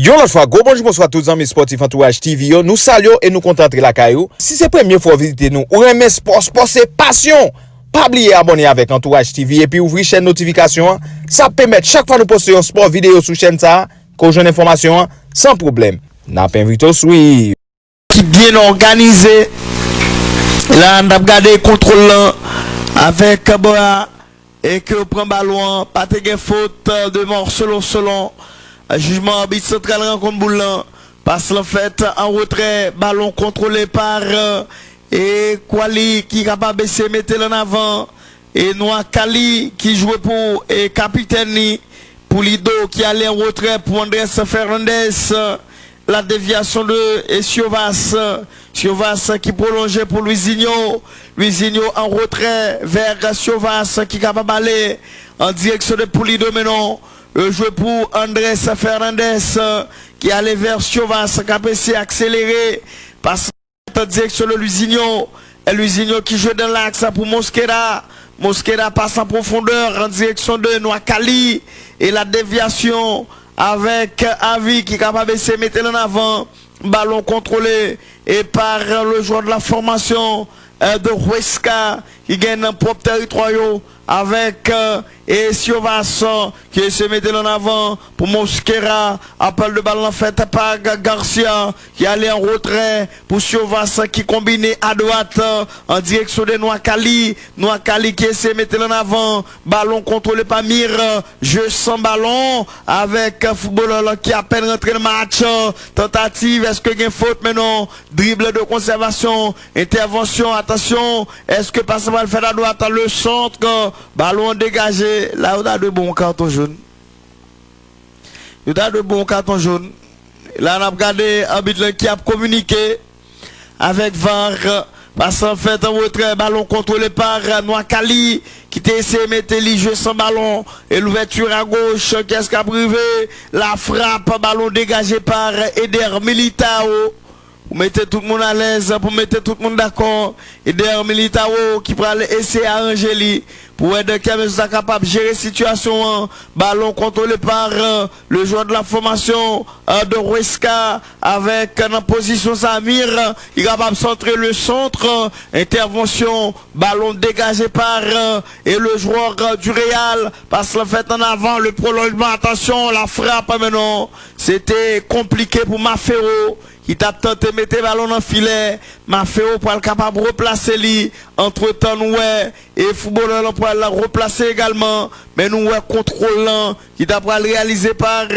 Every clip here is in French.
Yon l'autre fois, go bonjour, bonsoir à tous les amis sportifs Entourage TV. Nous saluons et nous contentons la caillou. Si c'est la première fois visiter nous, ou aimer sport, c'est passion. Pas oublier abonner avec Entourage TV et puis ouvrir chaîne notification. Ça permet chaque fois nous poster un sport vidéo sur chaîne ça, qu'on joue information sans problème. N'a pas invité au suivre. Qui bien organisé. Là, on a regardé contrôle avec Boa et que prend ballon, pas de faute de mort selon. Jugement arbitre central rencontre Boulan. Passe en fait en retrait, ballon contrôlé par et Kwali qui est capable de baisser, mettre en avant. Et Noah Kali qui joue pour et capitaine pour Lido qui allait en retrait pour Andrés Fernandez. La déviation de Siovas. Siovas qui prolongeait pour Luisinho. Luisinho en retrait vers Siovas qui est capable d'aller en direction de Pulido maintenant. Le jeu pour Andrés Fernandez qui allait vers Siovas qui a essayé d'accélérer. Passe en direction de Luisinho. Et Luisinho qui joue dans l'axe pour Mosquera. Mosquera passe en profondeur en direction de Noakali. Et la déviation avec Avi qui est capable de se mettre en avant. Ballon contrôlé et par le joueur de la formation de Huesca qui gagne un propre territoire avec Siovas qui se mettait en avant pour Mosquera. Appel de ballon fait par Garcia qui allait en retrait pour Siovas qui combinait à droite en direction de Noakali. Noakali qui se mettait en avant. Ballon contrôlé par Mir. Jeu sans ballon avec un footballeur qui a à peine rentré le match. Tentative, est-ce que il y a une faute maintenant? Dribble de conservation. Intervention, attention. Est-ce que passe va le faire à droite le centre? Ballon dégagé. Là, on a de bons cartons jaunes. On a de bons cartons jaunes. Là, on a regardé un but qui a communiqué avec VAR. Passe en fait en retrait. Ballon contrôlé par Noakali qui t'a essayé de mettre les jeux sans ballon. Et l'ouverture à gauche. Qu'est-ce qu'a privé? La frappe. Ballon dégagé par Eder Militao. Vous mettez tout le monde à l'aise, pour mettre tout le monde d'accord. Et derrière Militao qui pourra essayer à arranger pour être capable de gérer la situation. Ballon contrôlé par le joueur de la formation de Huesca avec en position Samir. Il est capable de centrer le centre. Intervention. Ballon dégagé par et le joueur du Real. Passe la fête en avant. Le prolongement. Attention, la frappe maintenant. C'était compliqué pour Mafero. Qui t'a tenté de mettre le ballon dans le filet. Mafeo pour être capable de replacer lui. Entre temps, nous, et footballeur pour le replacer également. Mais nous, contrôlant. Qui t'a réalisé par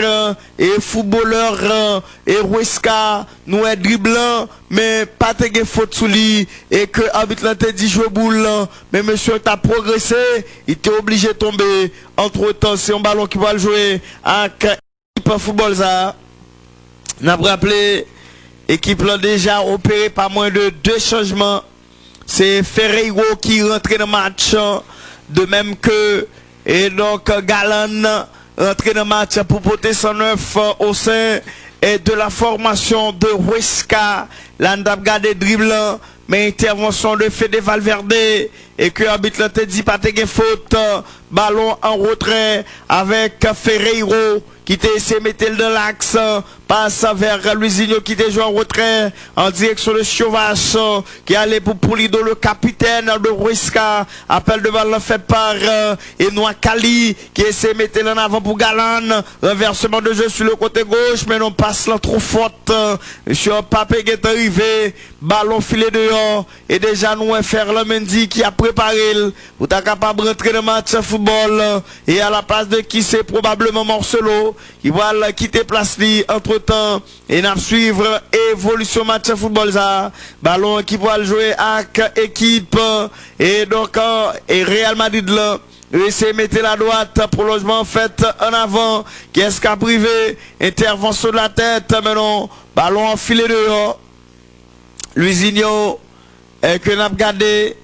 et footballeur et Huesca. Nous, dribblant. Mais pas de faute sous lui. Et que l'arbitre t'a dit jouer boule. Mais monsieur t'a progressé. Il était obligé de tomber. Entre temps, c'est un ballon qui va le jouer. Avec l'équipe football, ça. N'a pas rappelé. Équipe l'a déjà opéré par moins de 2 changements. C'est Ferreiro qui rentre dans le match. De même que et donc Galan rentre dans le match pour porter 109 au sein et de la formation de Huesca. L'andap gardé dribblant. Mais intervention de Fede Valverde et que l'arbitre te dit pas de faute. Ballon en retrait avec Ferreiro qui t'a essayé de mettre dans l'axe. Passe vers Luisinho qui t'a joué en retrait en direction de Siovas qui allait pour Pulido, le capitaine de Huesca. Appel de ballon fait par Enoa Kali qui essaie de mettre en avant pour Galan. Renversement de jeu sur le côté gauche mais non passe là trop forte. Monsieur Papé qui est arrivé. Ballon filé dehors et déjà nous Ferland Mendy qui a préparé pour être capable de rentrer dans le match de football et à la place de qui c'est probablement Marcelo qui va quitter place entre temps et n'a suivre évolution match de football ça ballon qui va jouer avec équipe et donc et Real Madrid là essayer de mettre la droite prolongement fait en avant qui est-ce qu'a privé intervention de la tête maintenant ballon enfilé dehors. Luisinho que n'a gardé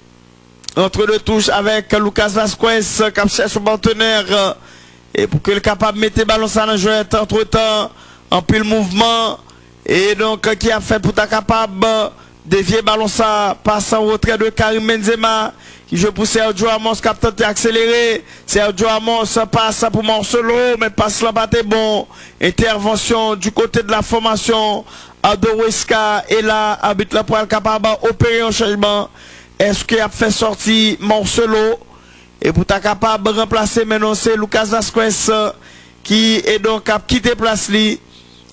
entre deux touches avec Lucas Vasquez qui cherche son partenaire et pour que le capable de mettre le ballon ça dans le jeu entre temps en pile mouvement et donc qui a fait pour être capable de dévier le ballon ça passe en retrait de Karim Benzema qui joue pour Sergio Amos, qui a tenté d'accélérer. Sergio Amos passe pour Marcelo, mais passe là pas bon. Intervention du côté de la formation de Huesca. Et là, arbitre là pour être capable d'opérer un changement. Est-ce qu'il a fait sortir Marcelo? Et pour être capable de remplacer maintenant, c'est Lucas Vasquez qui est donc à quitter place li.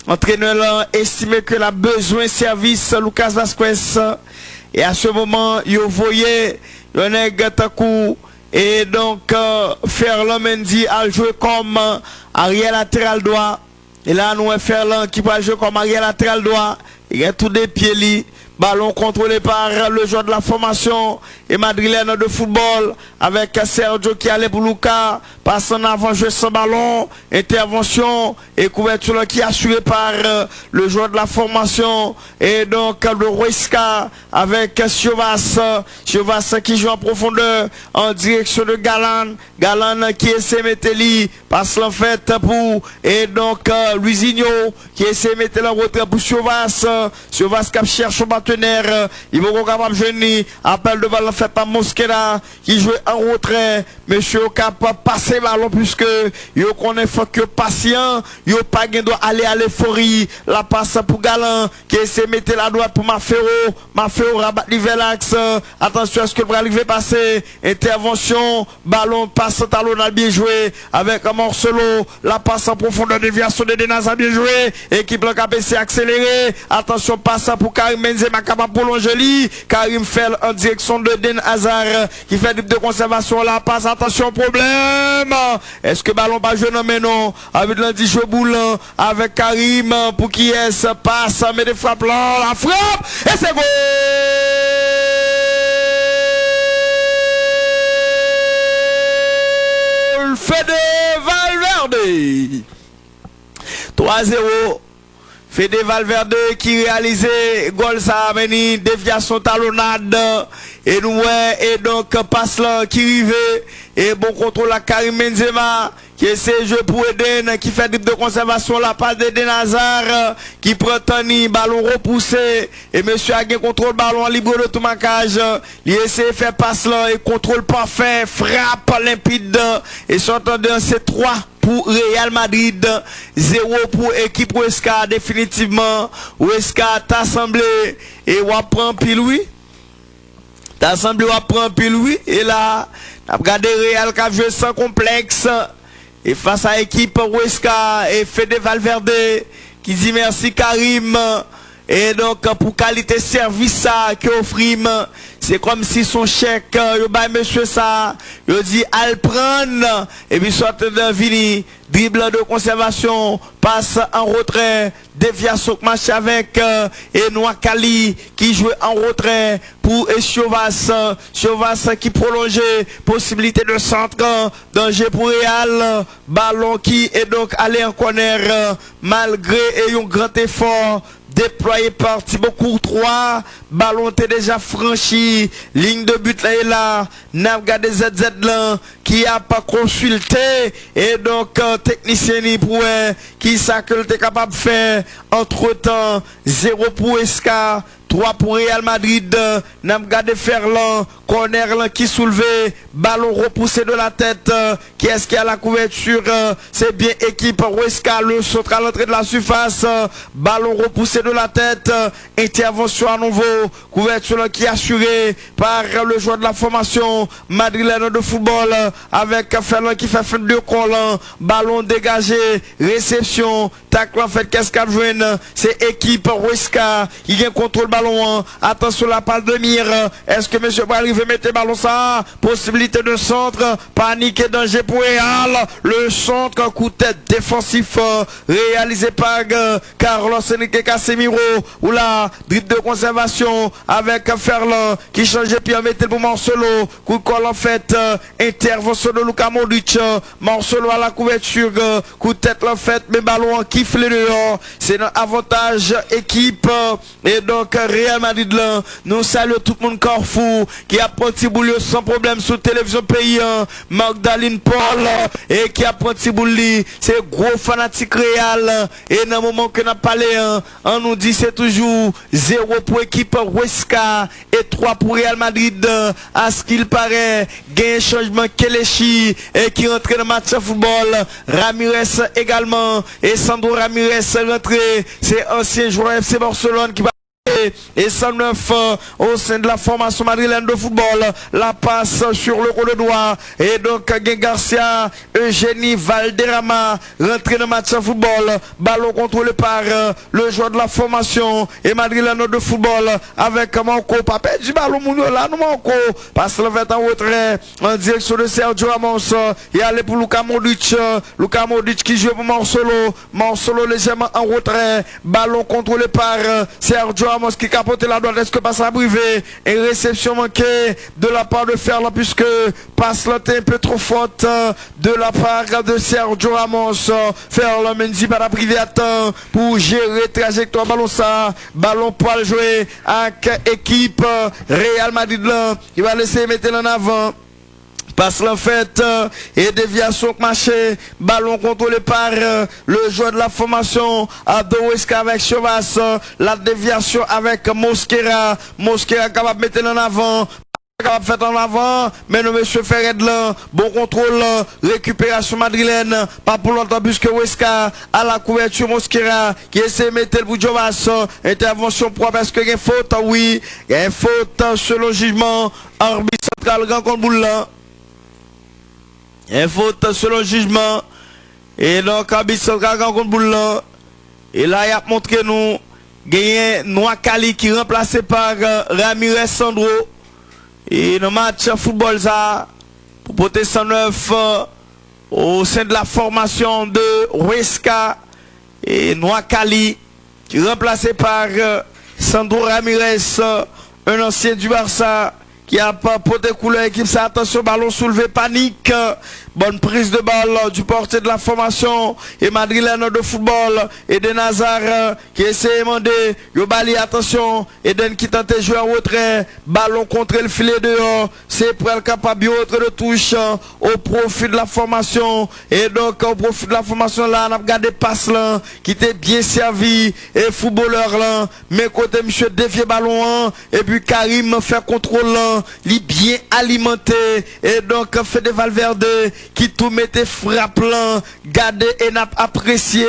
Entraîneur estimé que a besoin de service Lucas Vasquez. Et à ce moment, il voyait le nègre Takou et donc Ferland Mendy a joué comme arrière latéral droit. Et là, nous avons Ferland qui va jouer comme arrière latéral droit. Il y a tout des pieds li. Ballon contrôlé par le joueur de la formation et madrilène de football avec Sergio qui allait pour Lucas, passe en avant, jeu sans ballon, intervention et couverture qui est assurée par le joueur de la formation et donc de Huesca avec Siovas qui joue en profondeur en direction de Galan qui essaie de mettre lui, passe en fait pour et donc Luisinho qui essaie de mettre la retrait pour Siovas qui cherche son partenaire, il va être capable de jouer, appel de ballon fait par Mosquera qui joue en retrait, monsieur capable de passer ballon puisque il connaît faut que patient, il pas doit aller à l'euphorie, la passe pour Galan qui essaie de mettre la droite pour Mafero rabat vers l'axe, attention à ce que le arriver passer, intervention, ballon passe talonnade bien joué avec Marcelo, la passe en profondeur déviation de Denazar bien joué, équipe le KPC accéléré, attention passe pour Karim Benzema capable prolonger lui, Karim fait en direction de Den Hazard qui fait de conservation la passe, attention problème, est-ce que ballon pas joué non mais non, avec lundi jeu boulant avec Karim pour qui est passe mais des frappes là, la frappe et c'est goal Fede Valverde 3-0 Fede Valverde qui réalisait goal ça ameni déviation talonnade et nous et donc passe là qui rive et bon contrôle à Karim Benzema qui essaie de jouer pour Eden qui fait de conservation la passe d'Eden Hazard qui prend Tani ballon repoussé et monsieur a gagné contrôle ballon libre de tout marquage il essaie de faire passe là et contrôle parfait frappe limpide et sortant de ces 3 pour Real Madrid, 0 pour équipe Huesca, définitivement. Huesca t'a semblé et on prend pile oui. T'a semblé on prend pile oui. Et là, t'as regardé Real qui a joué sans complexe. Et face à l'équipe Huesca et Fede Valverde qui dit merci Karim. Et donc pour qualité service ça que offrim, c'est comme si son chèque yo ba monsieur ça, yo dit al prendre et puis sorte de vini, dribble de conservation, passe en retrait, déviation match avec et Noakali qui joue en retrait pour Siovas qui prolongeait, possibilité de centre, danger pour Real, ballon qui est donc allé en corner malgré un grand effort déployé par Thibaut Courtois, ballon était déjà franchi, ligne de but là et là, n'a regardé ZZ là, qui a pas consulté, et donc technicien ni pour qui ça que t'es capable de faire, entre temps, 0 pour Huesca, 3 pour Real Madrid, n'a regardé Ferland, corner là qui soulevé, ballon repoussé de la tête, qui est-ce qui a la couverture, c'est bien équipe Huesca, le saut à l'entrée de la surface, ballon repoussé de la tête, intervention à nouveau, couverture là qui est assurée par le joueur de la formation madrilène de football, avec Ferland qui fait fin de collant, ballon dégagé, réception, tacle en fait, qu'est-ce qu'elle joue, c'est équipe Huesca, qui vient contrôle ballon, attention la passe de mire, est-ce que monsieur va arriver mettre le ballon ça, possibilité de centre, panique et danger pour Real, le centre coup de tête défensif réalisé par Carlos Enrique Casemiro, ou là, dribble de conservation avec Ferland qui change puis mettre pour Marcelo, coup de colle en fait, intervention de Luka Modric, Marcelo à la couverture, coup de tête en fait, mais ballon qui fle dehors, c'est un avantage équipe, et donc Real Madrid là, nous saluons tout le monde Carrefour qui a pris boulot sans problème sur télévision payant, Magdalene Paul, et qui a pris boulot, c'est gros fanatique réel, et dans le moment que nous avons parlé, on nous dit c'est toujours 0 pour équipe Huesca et 3 pour Real Madrid, à ce qu'il paraît, gain changement Kelechi, et qui rentre dans le match de football, Ramirez également, et Sandro Ramirez rentré, c'est ancien joueur FC Barcelone qui va et 109 au sein de la formation madrilène de football. La passe sur le haut de doigt. Et donc, Gen Garcia, Eugénie Valderrama, rentré dans le match de football. Ballon contrôlé par le joueur de la formation et madrilène de football avec Manco. Pas du ballon, là, nous Manco. Passe le vêtement en retrait en direction de Sergio Ramos. Et aller pour Luka Modric. Luka Modric qui joue pour Marcelo. Marcelo légèrement en retrait. Ballon contrôlé par Sergio Ramos qui capote la droite, est-ce que passe à privé et réception manquée de la part de Ferland puisque passe là un peu trop forte de la part de Sergio Ramos. Ferland Mendy par la privé à temps pour gérer trajectoire ballon ça, ballon pour le jouer avec équipe Real Madrid là, il va laisser mettre en avant. Passe en fait et déviation marché, ballon contrôlé par le joueur de la formation Huesca avec Chevas, la déviation avec Mosquera, Mosquera capable de mettre en avant, capable de faire en avant, mais non monsieur Ferred là, bon contrôle, récupération madrilène, pas pour longtemps puisque Huesca à la couverture Mosquera qui essaie de mettre le bout de Jovas, intervention propre, est-ce qu'il y a une faute? Oui, il y a une faute selon jugement, arbitre central rencontre boule là. Il faute selon le jugement. Et donc, et là, il a montré nous, gagné Noakali qui remplacé par Ramirez Sandro. Et dans le match football, ça, pour porter 109 au sein de la formation de Huesca et Noakali qui remplacé par Sandro Ramirez, un ancien du Barça. Qui a pas porté couleur équipe, ça attention, ballon soulevé, panique, bonne prise de balle du portier de la formation et madrilène de football et de Nazar qui essaie de demander, Yobali attention, Eden qui tente de jouer en retrait, ballon contre le filet dehors, c'est pour être capable de touche au profit de la formation et donc au profit de la formation là, on a regardé passe là, qui était bien servi et footballeur là, mais côté monsieur dévié ballon et puis Karim fait contrôle là, li bien alimenté et donc fait de Valverde qui tout mettait frappe là, gardé et n'a apprécié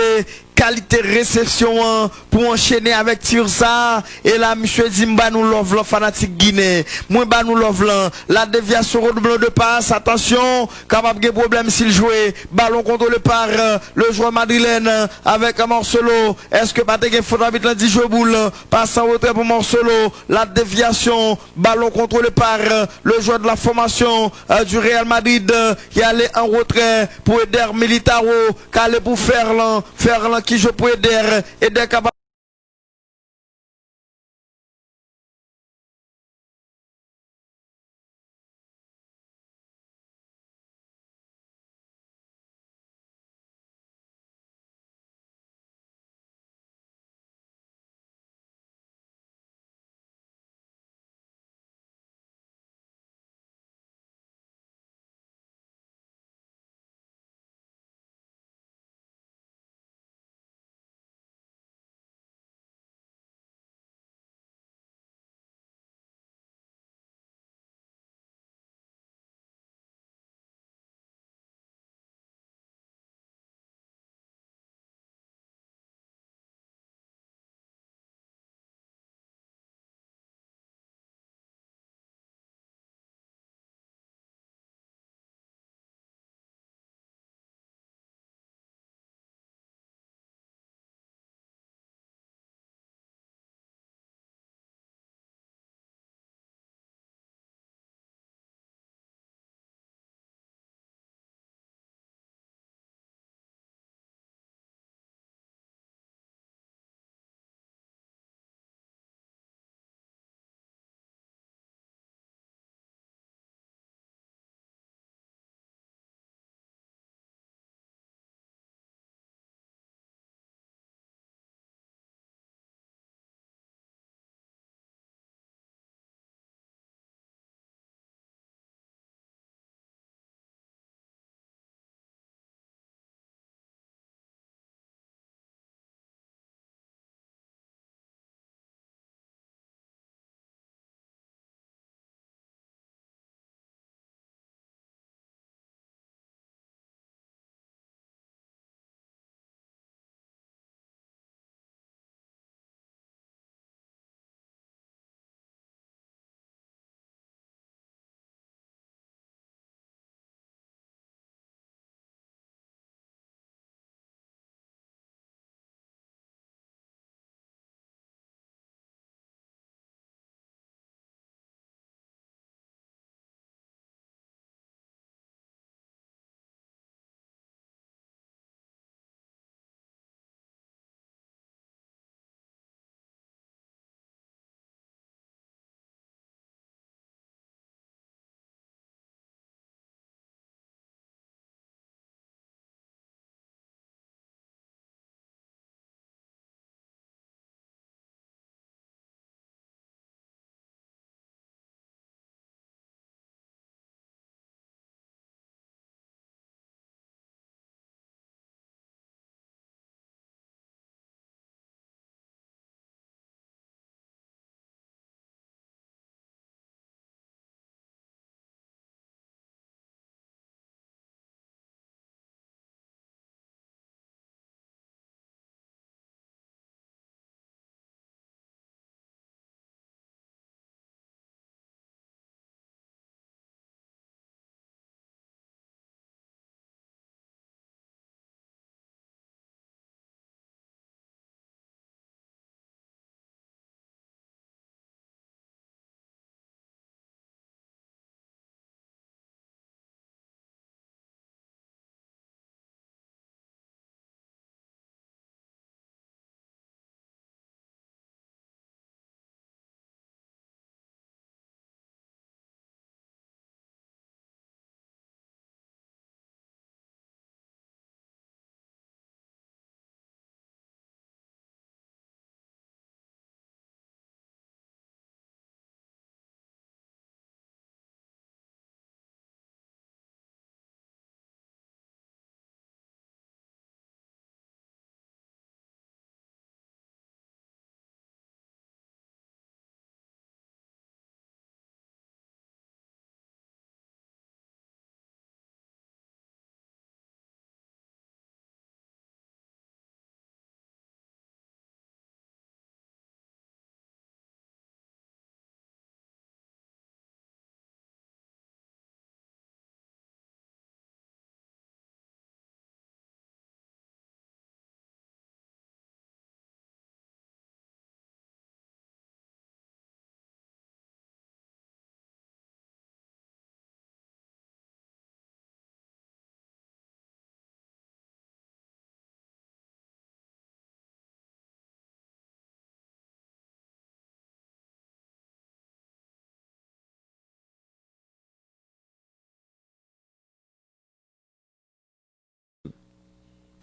qualité réception pour enchaîner avec Tirsa et là monsieur Zimba nous love le fanatique Guinée moi ba nous love la déviation redoublant de passe attention capable de problème s'il jouait ballon contrôlé par le joueur madrilène avec Marcelo est-ce que pas de faute arbitre là dit jouer boule passe en retrait pour Marcelo la déviation ballon contrôlé par le joueur de la formation du Real Madrid qui allait en retrait pour Eder Militao qui allait pour Ferland qui joue pour Eder capable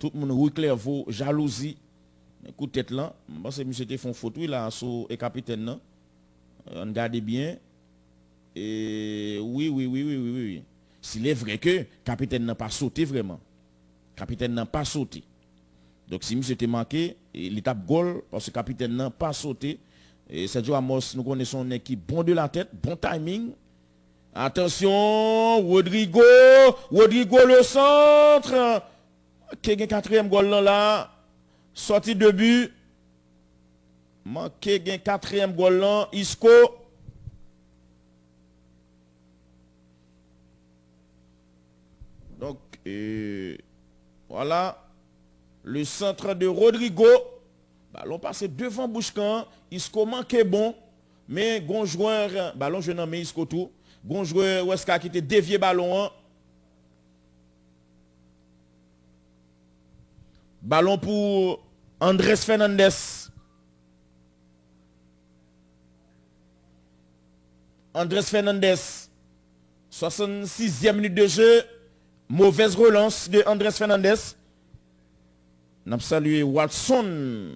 Tout le monde reclaire vos jalousie. Écoute tête là, parce que monsieur te font photo là sur le capitaine là. On regarde bien. Et oui. S'il est vrai que capitaine n'a pas sauté vraiment. Capitaine n'a pas sauté. Donc si monsieur te manqué, l'étape goal parce que capitaine n'a pas sauté. Et Sergio Ramos, nous connaissons une équipe bon de la tête, bon timing. Attention, Rodrigo le centre. Qui a quatrième goal là, sorti de but. Manqué un quatrième goal là, Isco. Donc, voilà, le centre de Rodrigo. Ballon passé devant Bouscan. Isco manqué bon. Mais gon joueur, ballon je nomme Isco tout. Gon joueur Weska qui était dévié ballon. Ballon pour Andrés Fernandez. Andrés Fernandez. 66e minute de jeu. Mauvaise relance de Andrés Fernandez. Nous avons salué Watson.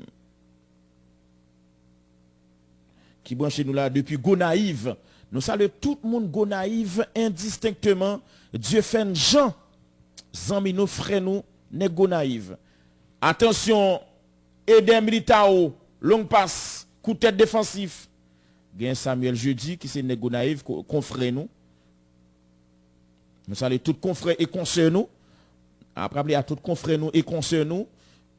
Qui branche nous là depuis Gonaïve. Nous saluons tout le monde Gonaïve indistinctement. Dieu fait Jean. Zami nous frères nous, ne Gonaïve. Attention, Eden Militao, long passe, coup de tête défensif. Gain Samuel Jeudi qui c'est ne Gonaïve, confrère nous. Nous saluons tous confrères et consoeurs nous. Après, à tous confrères nous et consoeurs nous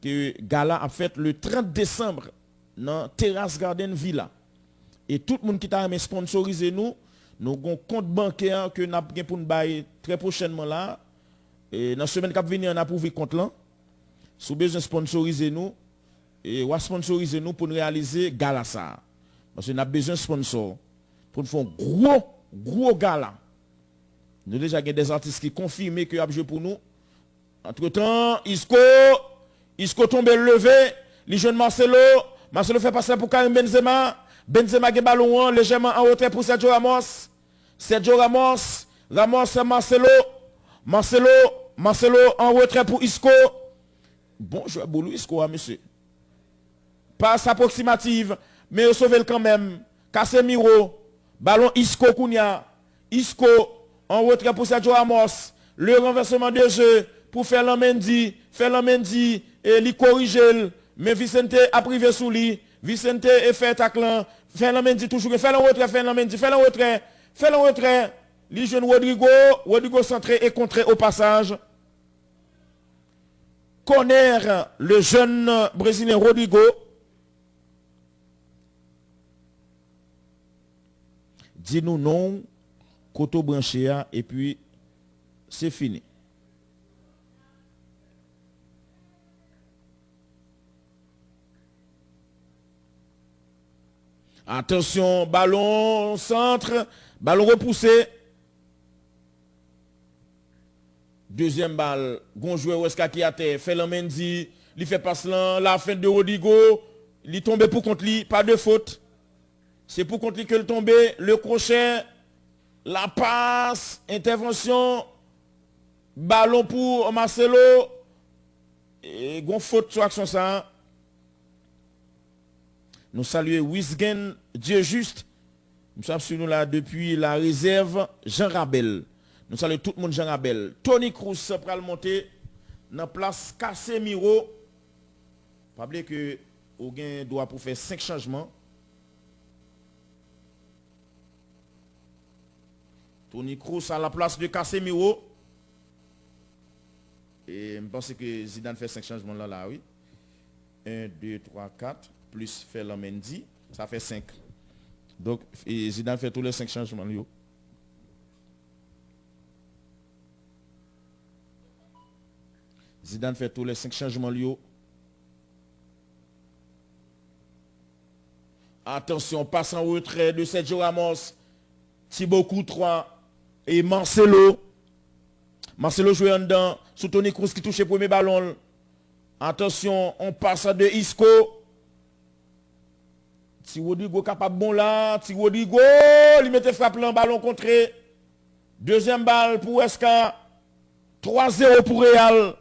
que Gala a fait le 30 décembre dans Terrace Garden Villa. Et tout le monde qui t'a sponsorisé nous avons un compte bancaire que nous avons pour nous bailler très prochainement là. Et dans la semaine qui vient, on a approuvé compte là. Si vous avez besoin de sponsoriser nous, et ou sponsoriser nous pour nous réaliser Gala ça. Parce que nous avons besoin de sponsors pour nous faire un gros Gala. Nous avons déjà des artistes qui confirment que ont joué pour nous. Entre-temps, Isco tombe levé, les jeunes Marcelo fait passer pour Karim Benzema. Benzema qui ballon légèrement en hauteur pour Sergio Ramos. Marcelo en retrait pour Isco. Bon joueur Boulou Isco, monsieur. Passe approximative, mais il sauve quand même. Casemiro, ballon Isco Kounia. Isco en retrait pour Sergio Ramos. Le renversement de jeu pour Ferland Mendy, et il corrige. Mais Vicente a privé sous lui. Vicente est fait taclant. Ferland Mendy toujours. Fait le retrait. Les jeunes Rodrigo centré et contré au passage. Connaît le jeune Brésilien Rodrigo. Dis-nous non, Koto Branchea, et puis c'est fini. Attention, ballon centre, ballon repoussé. Deuxième balle, gon joueur Weska qui a terre, Ferland Mendy, il fait passer la fin de Rodrigo, il tombe pour contre lui, pas de faute. C'est pour contre lui que le tombe, le crochet, la passe, intervention, ballon pour Marcelo, et gon faute sur action ça. Nous saluons Wisgen, Dieu juste. Nous sommes sur nous là depuis la réserve Jean Rabel. Nous saluons tout le monde Jean Rabel. Tony Cruz pour monter dans la place Casemiro. Pas oublier que Auguin doit pour faire 5 changements. Tony Cruz à la place de Casemiro. Et je pense que Zidane fait 5 changements là, oui. 1, 2, 3, 4. Plus Ferland Mendy, ça fait 5. Donc, Zidane fait tous les 5 changements. Zidane fait tous les 5 changements. Attention, passe en retrait de Sergio Ramos, Thibaut Courtois et Marcelo. Marcelo joue en dedans, sous Tony Kroos qui touche le premier ballon. Attention, on passe de Isco. Si Rodrigo capable bon là, si Rodrigo, il mettait frappe le ballon contré. Deuxième balle pour Weska. 3-0 pour Real.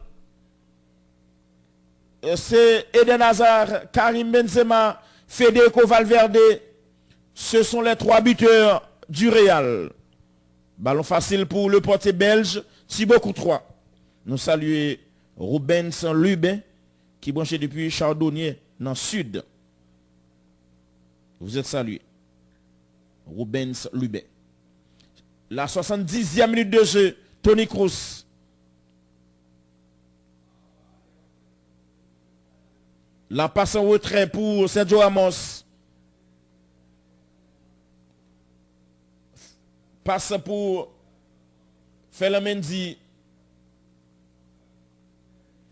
c'est Eden Hazard, Karim Benzema, Federico Valverde. Ce sont les 3 buteurs du Real. Ballon facile pour le portier belge, Thibaut Courtois. Nous saluons Rubens Lubin, qui branché depuis Chardonnier, dans le sud. Vous êtes salué. Rubens Lubin. La 70e minute de jeu, Toni Kroos. La passe en retrait pour Sergio Ramos. Passe pour Felamendi.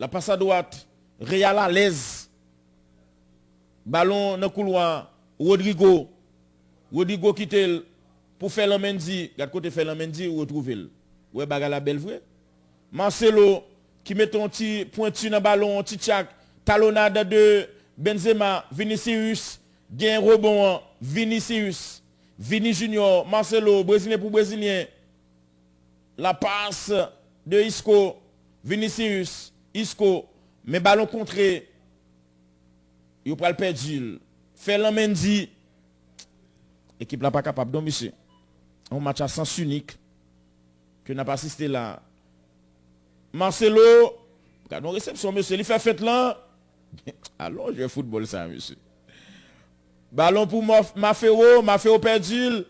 La passe à droite. Real à l'aise. Ballon dans le couloir. Rodrigo. Rodrigo quitte pour Felamendi. Regarde côté Felamendi, vous retrouvez. Ouais, bagarre la belle vraie. Marcelo qui met ton petit pointu dans le ballon, petit tchak. Talonnade de Benzema, Vinicius, gain rebond, Vinicius, Vini Junior, Marcelo, Brésilien pour Brésilien. La passe de Isco, Vinicius, Isco, mais ballon contré. Il pas le perdu. Felamendi, équipe là pas capable. Donc monsieur, un match à sens unique que n'a pas assisté là. Marcelo, regardons réception monsieur, il fait fête là. Allons, je football ça, monsieur. Ballon pour Mafero, Mafero perdu.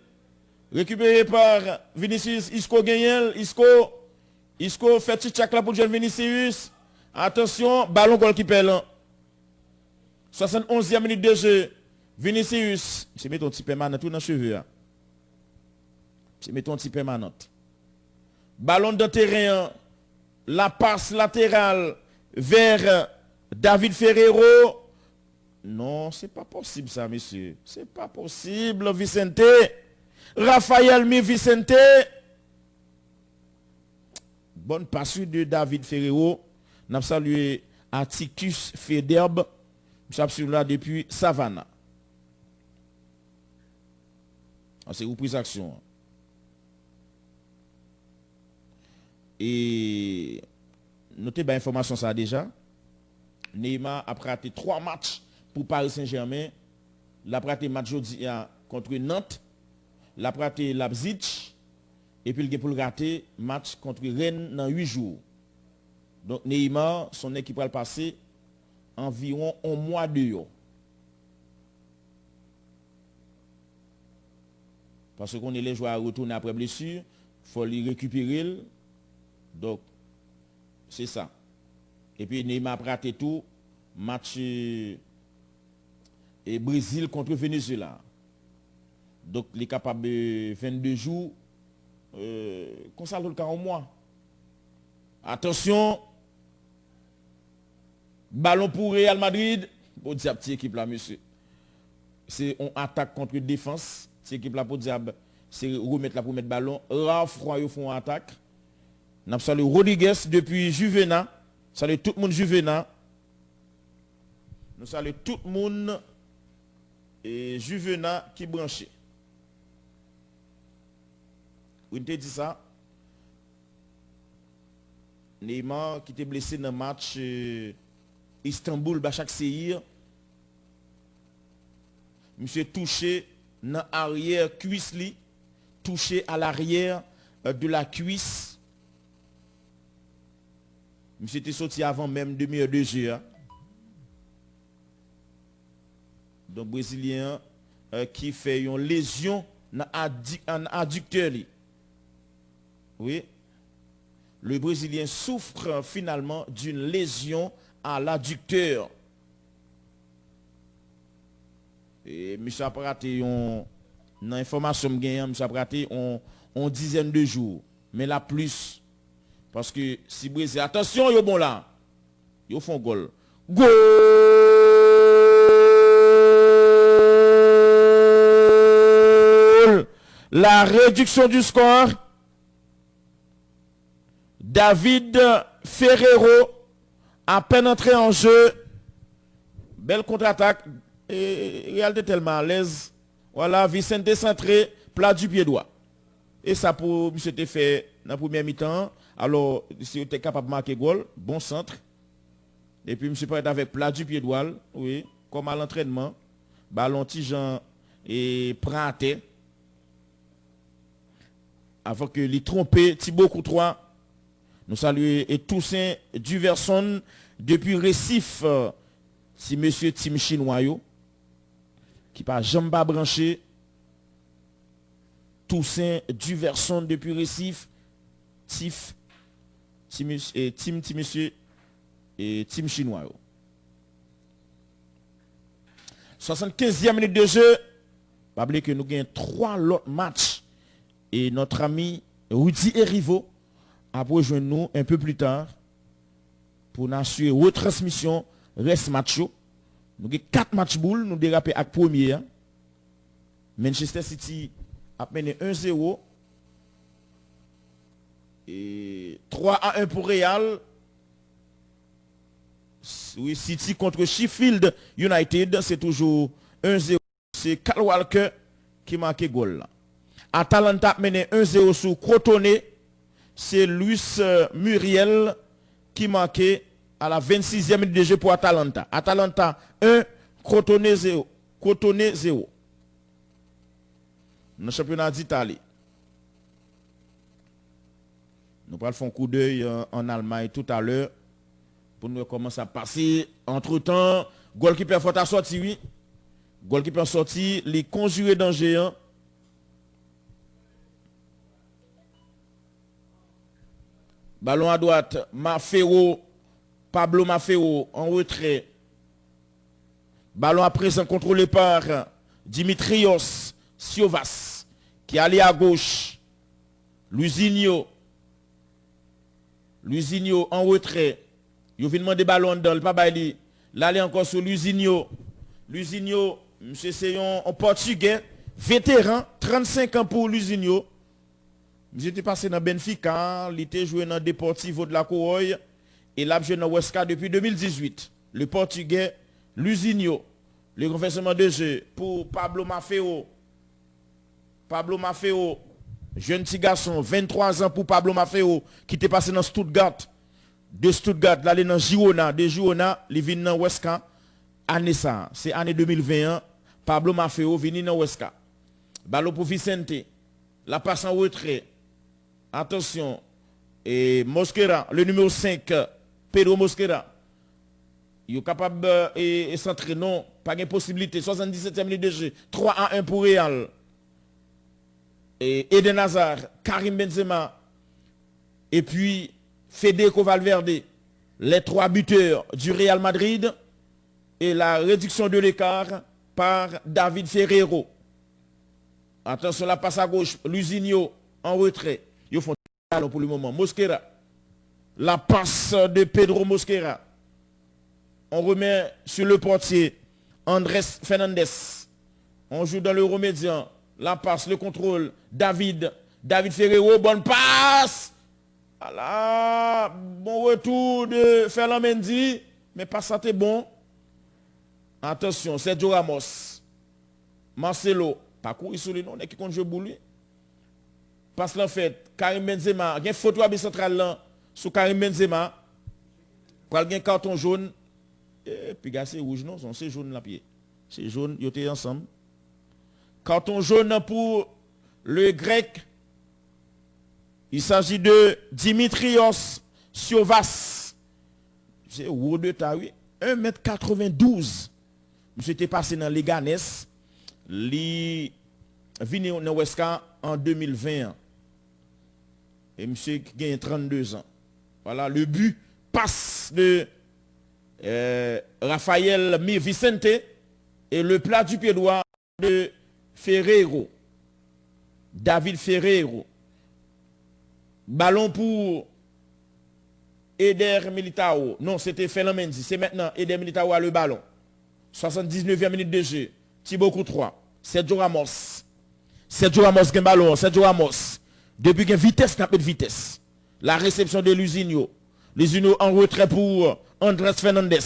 Récupéré par Vinicius, Isco gagnel, Isco fait tchak là pour jeune Vinicius. Attention, ballon goalkeeper là. 71e minute de jeu. Vinicius, c'est met ton petit permanent tout dans le cheveu. C'est met ton petit permanent. Ballon de terrain, la passe latérale vers David Ferrero. Non, c'est pas possible ça, monsieur. C'est pas possible, Vicente. Raphaël Mi Vicente. Bonne passe de David Ferrero. Nous avons salué Atticus Federbe. Nous sommes là depuis Savannah. C'est reprise action. Et notez bien l'information ça déjà. Neymar a raté 3 matchs pour Paris Saint-Germain. Il a raté match jeudi contre Nantes. Il a raté Leipzig. Et puis il a raté match contre Rennes dans 8 jours. Donc Neymar, son équipe va le passer environ un mois de yo. Parce qu'on est les joueurs à retourner après blessure. Il faut les récupérer. Donc, c'est ça. Et puis Neymar a raté tout. Match et Brésil contre Venezuela. Donc, il est capable de 22 jours. Comme ça, le cas au mois. Attention. Ballon pour Real Madrid. Pour dire petite équipe là, monsieur. C'est on attaque contre défense. Cette équipe là pour dire c'est remettre là pour mettre ballon. Ralph Roy font attaque. Nous saluons Rodriguez depuis Juvena. Salut tout le monde Juvena. Nous saluons tout le monde et Juvena qui branché. Vous avez dit ça? Neymar qui était blessé dans le match Istanbul, Bachak Seir. Monsieur touché dans l'arrière cuisse li, touché à l'arrière de la cuisse. Monsieur était sorti avant même demi-heure de jeu. Hein. Donc Brésilien qui fait une lésion dans adducteur li. Oui. Le Brésilien souffre finalement d'une lésion à l'adducteur. Et M. a raté une information M. a raté une dizaine de jours. Mais là plus. Parce que si Brésil, attention, yo bon là. Yo font goal. Goal! La réduction du score. David Ferrero a peine entré en jeu. Belle contre-attaque. Et réalité tellement à l'aise. Voilà, Vicente centré, plat du pied droit. Et ça pour M. te fait dans la première mi-temps. Alors, si vous êtes capable de marquer goal, bon centre. Et puis, monsieur peut être avec plat du pied droit, oui, comme à l'entraînement. Ballon Tijan et prend à terre. Avant que les tromper, Thibaut Courtois. Nous saluons et Toussaint Duverson depuis Récif. Si monsieur Tim Chinoyo, qui par Jamba branché. Toussaint Duverson depuis Récif. Tim monsieur et Tim Chinois. 75e minute de jeu. Pas oublier que nous gagnons 3 autres matchs. Et notre ami Rudy Erivo a rejoindre nous un peu plus tard pour nous assurer retransmission reste match. Nous avons 4 matchs boules, nous dérapons avec premier. Manchester City a mené 1-0. Et 3-1 pour Real. Oui, City contre Sheffield United, c'est toujours 1-0. C'est Kyle Walker qui marque goal. Atalanta mené 1-0 sur Crotone. C'est Luis Muriel qui marquait à la 26e minute de jeu pour Atalanta. Atalanta 1, Crotone 0. Crotone 0. Dans le championnat d'Italie. Nous allons faire un coup d'œil en Allemagne tout à l'heure pour nous commencer à passer. Entre-temps, goalkeeper faut à sortir, oui. Goalkeeper sorti, les conjurés danger. Ballon à droite, Pablo Maffeo en retrait. Ballon à présent contrôlé par Dimitrios Siovas qui allait à gauche. Luizinho en retrait. Il vient demander ballon dans le pas baili. Là il est encore sur Luizinho. Luizinho, monsieur c'est un portugais vétéran, 35 ans pour Luizinho. J'étais passé dans Benfica, il était joué dans Deportivo de la Corogne et là joué dans Huesca depuis 2018. Le portugais Luizinho, le renversement de jeu pour Pablo Maffeo. Pablo Maffeo, jeune petit garçon, 23 ans pour Pablo Maffeo, qui était passé dans Stuttgart. De Stuttgart, là, il est dans Girona. De Girona, il vient dans Huesca. Année ça, c'est année 2021. Pablo Maffeo vient dans Huesca. Ballon pour Vicente. La passe en retrait. Attention. Et Mosquera, le numéro 5, Pedro Mosquera. Il est capable de s'entraîner. Non, pas de possibilité. 77e minute de jeu. 3-1 pour Real. Et Eden Hazard, Karim Benzema, et puis Federico Valverde, les 3 buteurs du Real Madrid, et la réduction de l'écart par David Ferreiro. Attention, la passe à gauche, Luizinho en retrait. Ils font pour le moment. Mosquera, la passe de Pedro Mosquera. On remet sur le portier Andrés Fernandez. On joue dans le remédiant. La passe, le contrôle, David Ferreiro, bonne passe. Voilà, bon retour de Ferland Mendy, mais pas ça, t'es bon. Attention, Sergio Ramos, Marcelo, pas courir sur les noms, qui compte jouer boule. Passe la fête, Karim Benzema, il y a une photo à central là, sur Karim Benzema, il y a un carton jaune, et puis c'est rouge, non, c'est jaune là, pied. C'est jaune, ils étaient ensemble. Carton jaune pour le grec. Il s'agit de Dimitrios Siovas. C'est haut de taille. 1m92. Monsieur était passé dans Leganés. Il venu dans Huesca en 2020. Et monsieur qui gagne 32 ans. Voilà, le but passe de Rafael Vicente et le plat du pied droit de Ferreiro. David Ferreiro. Ballon pour Eder Militao. Non, c'était Ferland Mendy. C'est maintenant Eder Militao a le ballon. 79e minute de jeu. Thibaut Courtois. Sergio Ramos. Sergio Ramos qui a ballon. Sergio Ramos. Depuis qu'il y a vitesse, n'a pas de vitesse. La réception de Luizinho. Luizinho en retrait pour Andrés Fernandez.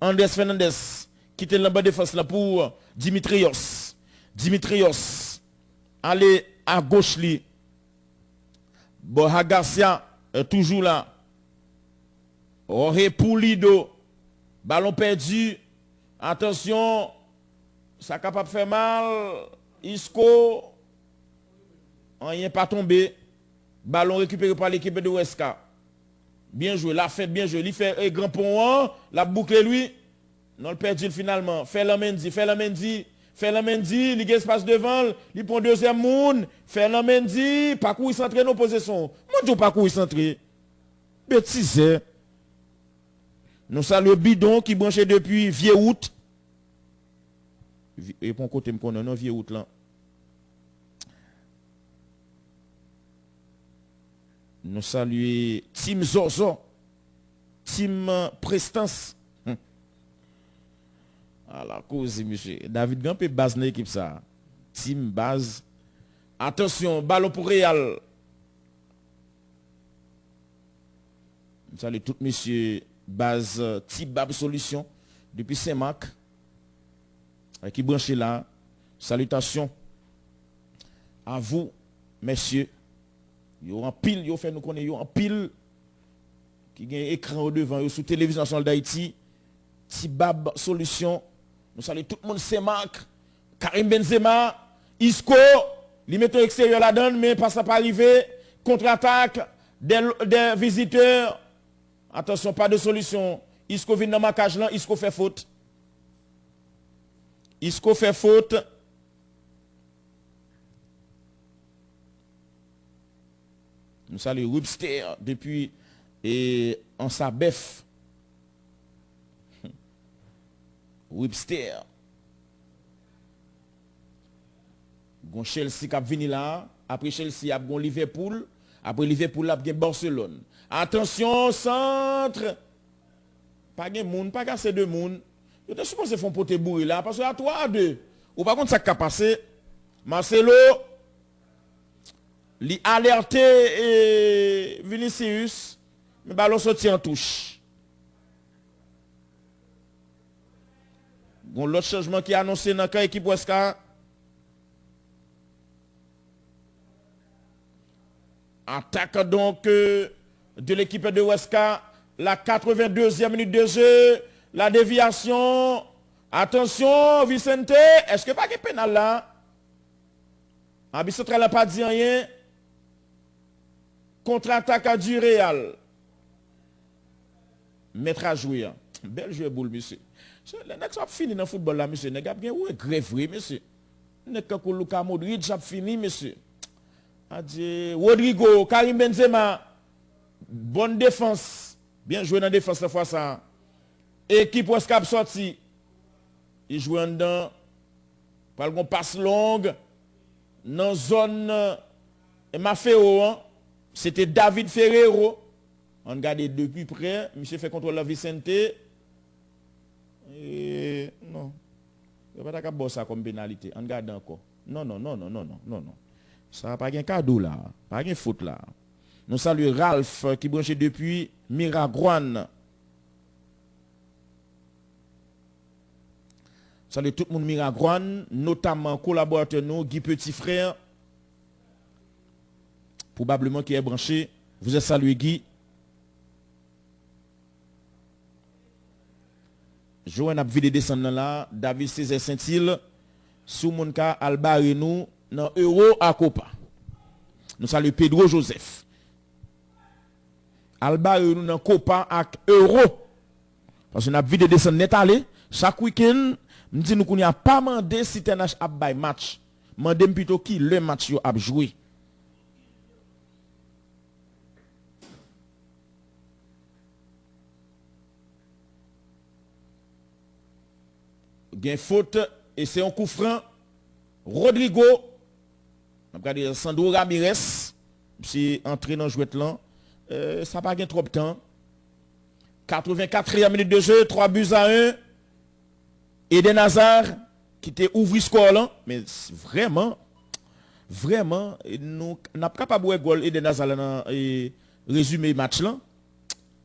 Andrés Fernandez qui était dans la défense là pour Dimitrios. Dimitrios. Allez à gauche li. Borja Garcia toujours là. Jorge Pulido Ballon perdu. Attention, ça capable de faire mal. Isco, rien pas tombé. Ballon récupéré par l'équipe de Huesca. Bien joué, la fête, bien joué. Il fait un grand pont, la boucle lui. Non, le perdu finalement. Ferland Mendy, il y a espace devant, il prend deuxième monde. Ferland Mendy, parcours il centré nos positions. Moi, je parcours il centré. Bêtise. Nous saluons Bidon qui branché depuis vieux août. Et pour côté, me connaît, non, vieux août là. Nous saluons Tim Zozo, Tim Prestance. À la cause, monsieur. David Gamp est base dans l'équipe ça. Tim base. Attention, ballon pour Real. Nous saluons tout monsieur base Tibab Solution depuis Saint-Marc. Qui branché là. Salutations à vous, messieurs. Yo en pile, yo fait nous connaître yo en pile qui gagne écran au devant yo sous télévision nationale d'Haïti. Tibab Solution. Nous saluons tout le monde Saint-Marc, Karim Benzema, Isco, li mettent extérieur la donne mais pas ça pas arriver. Contre-attaque des visiteurs. Attention, pas de solution. Isco vient dans ma cage là, Isco fait faute. Isco fait faute. Nous saluons Webster depuis en sa bef. Webster. Gon Chelsea qui a venu là. Après Chelsea, il y a Liverpool. Après Liverpool, il y a Barcelone. Attention, centre. Pas de monde, pas assez de monde. Je te suppose qu'ils font poter bourri là. Parce que à 3-2. Ou par contre, ça qui a passé. Marcelo. Li alerté Vinicius. Mais ballon sorti en touche. Bon, l'autre changement qui est annoncé dans l'équipe Huesca. Attaque donc de l'équipe de Huesca. La 82e minute de jeu. La déviation. Attention, Vicente. Est-ce que pas de pénal là? Abissot n'a pas dit rien. Contre-attaque du Real. Mettre à jouer. Bel jeu boule, monsieur. Le nèg ça fini dans le football là, monsieur. Nèg a bien ou grève, monsieur. Nèg ka Luka Modric a fini, monsieur. Adieu. Rodrigo, Karim Benzema. Bonne défense. Bien joué dans la défense cette fois ça. Équipe Huesca sorti. Il joue en dedans. Par une passe longue. Dans zone Mafeo. Hein? C'était David Ferrero. On regarde depuis près. Monsieur fait contrôle la Vicente. Non. Il n'y a pas de ça comme pénalité. On regarde encore. Non. Ça n'a pas de cadeau là. Pas de faute là. Nous saluons Ralph qui branché depuis Miraguane. Salut tout le monde Miraguane, notamment collaborateur nous, Guy Petit Frère. Probablement qui est branché. Vous êtes salué Guy. Joël a vidé descendre là, David César Saint-Île, sous mon cas, Alba Renou, dans Euro à Copa. Nous saluons Pedro Joseph. Alba Renou dans Copa avec Euro. Parce que nous avons vidé descendre net aller. Chaque week-end, nous disons qu'on n'y a pas demandé si tu as un match. Mandez plutôt qui le match a joué. Gain faute et c'est un coup franc. Rodrigo, on va regarder Sandro Ramirez, c'est entré dans le jouet là. Ça n'a pas gagné trop de temps. 84e minute de jeu, 3-1. Eden Hazard qui était ouvert score là, mais vraiment, nous n'a pas capable de goal Eden Hazard dans résumé match là.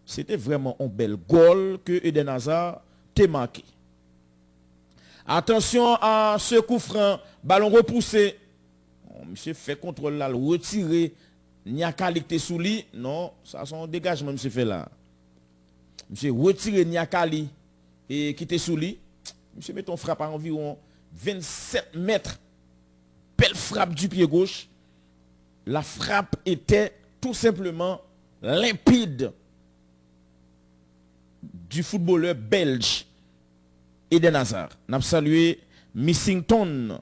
C'était vraiment un bel goal que Eden Hazard t'a marqué. Attention à ce coup franc, ballon repoussé. Monsieur fait contrôle là, retirer. Niakali qui était sous lui. Non, ça son dégagement, monsieur fait là. Monsieur retire Niakali. et qui était sous lui. Monsieur Meton frappe à environ 27 mètres. Belle frappe du pied gauche. La frappe était tout simplement limpide du footballeur belge Eden Hazard. Nous avons salué Missington.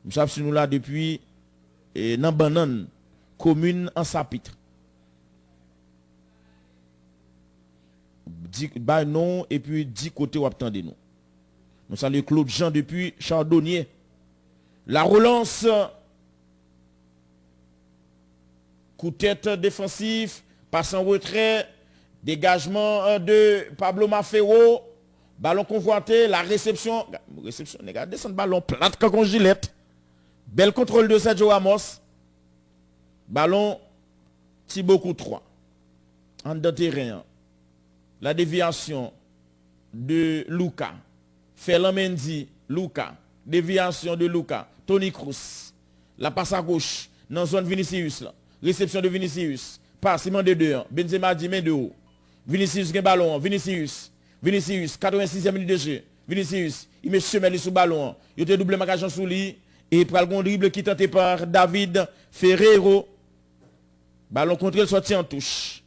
Nous sommes là depuis Nambanan, commune en Sapitre. Bah non, et puis 10 côtés où attendez nous. Nous saluons Claude Jean depuis Chardonnier. La relance. Coup de tête défensif, passe en retrait, dégagement de Pablo Mafero, ballon convoité, la réception, regardez son ballon plate comme un gilette. Bel contrôle de Sergio Ramos. Ballon Thibaut Courtois. En de terrain. La déviation de Luka. Ferland Mendy, Luka. Déviation de Luka. Toni Kroos. La passe à gauche. Dans la zone Vinicius. Là. Réception de Vinicius. Passement de 2. Benzema dit main de haut. Vinicius gagne ballon. Vinicius. 86e minute de jeu. Vinicius. Il met semelle sous ballon. Il a double marquage sous lui. Et pour le dribble qui tenté par David Ferreiro. Ballon contrôle sorti en touche.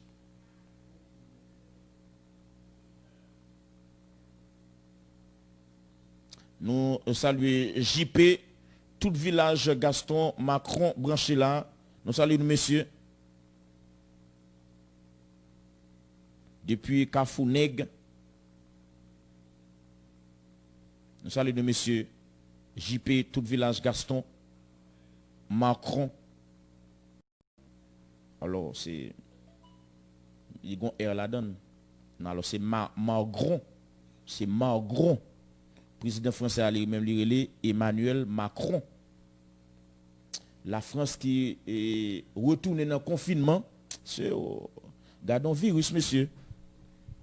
Nous saluons JP, tout village Gaston Macron branché là. Nous saluons monsieur. Depuis Kafouneg. Nous saluons monsieur JP, tout village Gaston Macron. Alors c'est il y a un R là-dedans. Alors c'est Margron. C'est Margron. Président français a même lire Emmanuel Macron. La France qui est retournée dans le confinement, c'est gardons virus, monsieur.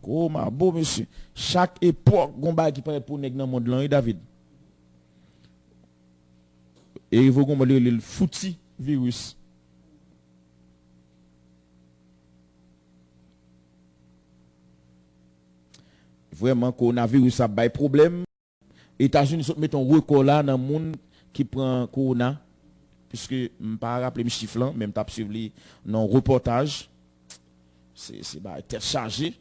Oh, ma beau, monsieur. Chaque époque, on qui paraît pour nèg dans le monde là, David. Et il faut qu'on le fouti virus. Vraiment, coronavirus, ça a problème. États-Unis mettent un record là dans le monde qui prend corona. Puisque je ne peux pas rappeler mes chiffres, même tu as suivi dans le reportage. C'est tête chargée.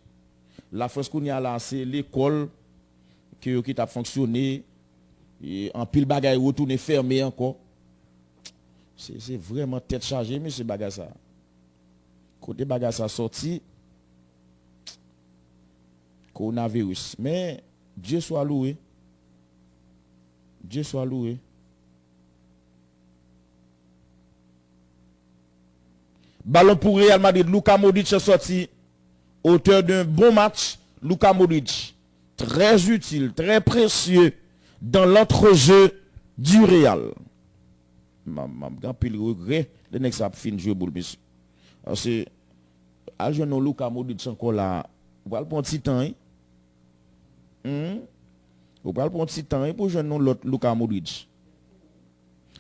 La France qu'on y a là, c'est l'école qui a fonctionné. Et en pile bagaille retourné fermé encore. C'est vraiment tête chargée, monsieur Bagassa. Côté Bagassa sorti, coronavirus. Mais Dieu soit loué. Dieu soit loué. Ballon pour Real Madrid. Luka Modric est sorti. Auteur d'un bon match. Luka Modric. Très utile, très précieux dans l'entrejeu du Real. Je pile regret. Le next a fini de jouer boule, monsieur. Parce que, à jeune Luka Modric encore là. Vous allez prendre un petit temps. Vous allez prendre un petit temps pour jeune l'autre Luka Modric.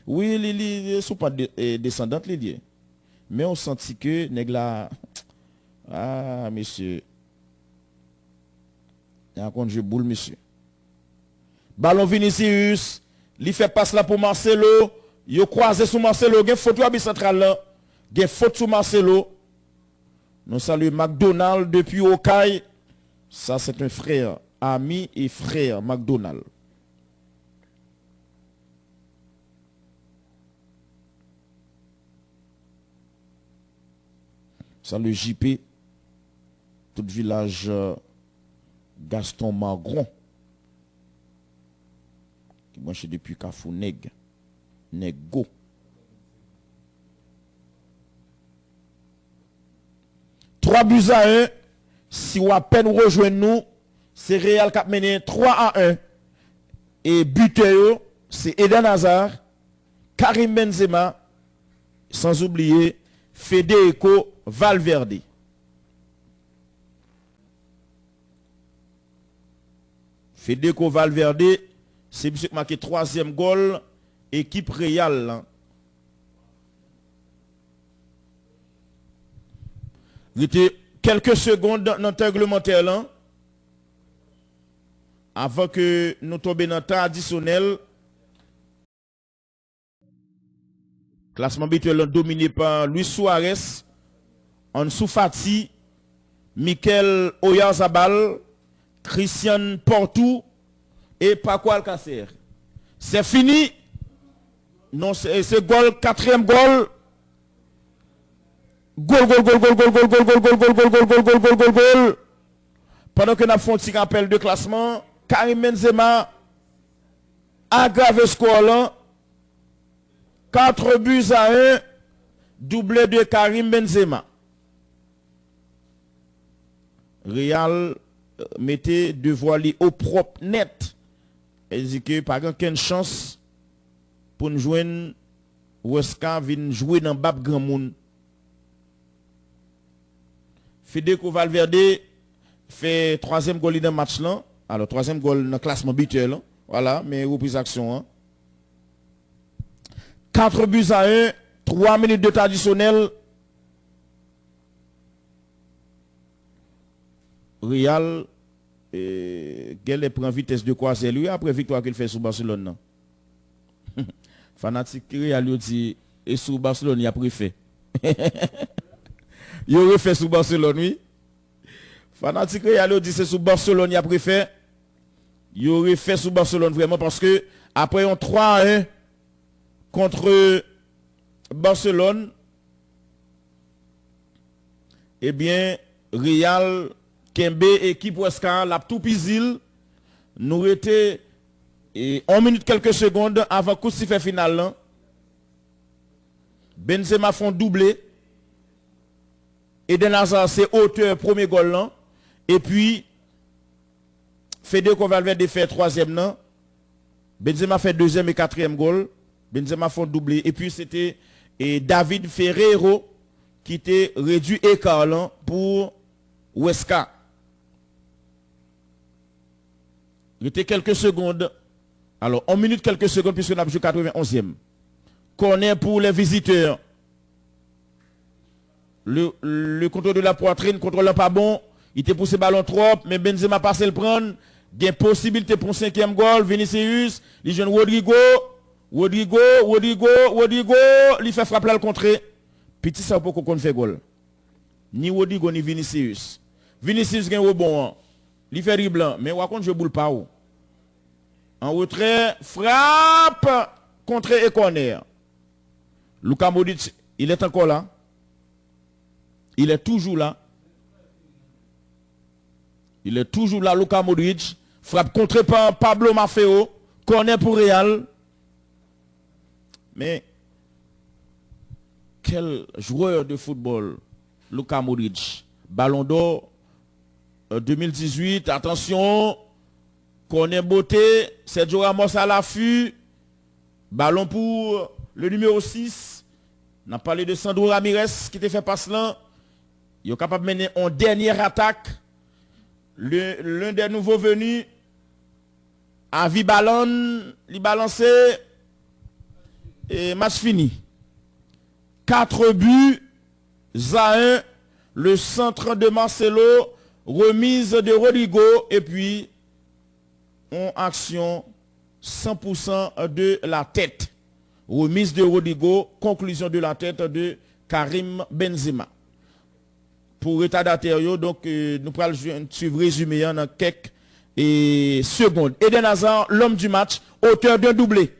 Oui, il ne sont pas descendants, les liés. Mais on sentit que nèg la ah monsieur il y a un compte jeu boule monsieur. Ballon Vinicius, il fait passe là pour Marcelo, il croisé sous Marcelo, il photo à central là, il faute sous Marcelo. Nous saluons McDonald depuis Okaï. Ça c'est un frère, ami et frère McDonald. Salut JP, tout village Gaston Margron, qui mange depuis Kafouneg, Nego. Trois buts à 1, si vous à peine rejoignez nous, c'est Real qui a mené 3-1. Et buteur, c'est Eden Hazard, Karim Benzema, sans oublier Federico Valverde. Federico Valverde, c'est monsieur qui a marqué 3e goal, équipe Real. Il était quelques secondes dans le réglementaire là. avant que nous tombions dans le temps additionnel, classement habituel dominé par Luis Suarez, Ansu Fati, Mikel Oyarzabal, Christian Portu et Paco Alcacer. C'est fini. Non, c'est goal, quatrième goal. Goal. Pendant que nous avons fait un appel de classement, Karim Benzema aggrave le score là. 4-1, doublé de Karim Benzema. Real mettait devoir aller au propre net. Et dit que pas aucune chance pour nous joindre Weska vient jouer dans Bab Grand Moun. Federico Valverde fait troisième goal dans le match là. Alors troisième goal dans le classement habituel. Voilà, mais reprise action. Hein. 4-1, 3 minutes de temps additionnel. Real Gel prend vitesse de croisière lui après victoire qu'il fait sous Barcelone. Fanatique Real dit et sous Barcelone il a préfet. Il aurait fait sous Barcelone oui. Fanatique Real dit c'est sous Barcelone il a préfet. Il aurait fait sous Barcelone vraiment parce que après on 3-1 contre Barcelone, eh bien, Real, Kembe, équipe Weska, la tout pisil, nous étions 1 minute quelques secondes avant coup de sifflet final. Benzema font doublé. Eden Hazard, c'est auteur, premier goal là. Et puis, Federico Valverde fait troisième là. Benzema fait deuxième et quatrième goal. Benzema font doublé. Et puis c'était David Ferreiro qui était réduit écart pour Weska. Il était quelques secondes. Alors, 1 minute, quelques secondes, puisque nous avons joué 91e. Corner pour les visiteurs. Le contrôle de la poitrine, contrôle pas bon. Il était poussé ballon trop, mais Benzema passe le prendre. Il y a possibilité pour 5e goal. Vinicius, les jeunes Rodrigo, il fait frapper le contrer. Petit ça pour qu'on fait goal. Ni Rodrigo ni Vinicius. Vinicius gagne au bon. Il fait riblanc, mais par contre je boule pas où. En retrait, frappe, contre et corner. Luka Modric, il est encore là. Il est toujours là. Il est toujours là, Luka Modric. Frappe contre par Pablo Maffeo. Corner pour Real. Mais quel joueur de football, Luka Modric. Ballon d'or 2018, attention, corner beauté, Sergio Ramos à l'affût. Ballon pour le numéro 6. On a parlé de Sandro Ramirez qui était fait passe là. Il est capable de mener en dernière attaque. L'un des nouveaux venus, Avi Ballon, il balancé. Et match fini. 4-1, le centre de Marcelo, remise de Rodrigo, et puis en action 100% de la tête. Remise de Rodrigo, conclusion de la tête de Karim Benzema. Pour retardataire, donc nous pourrons suivre résumé en quelques secondes. Eden Hazard, l'homme du match, auteur d'un doublé.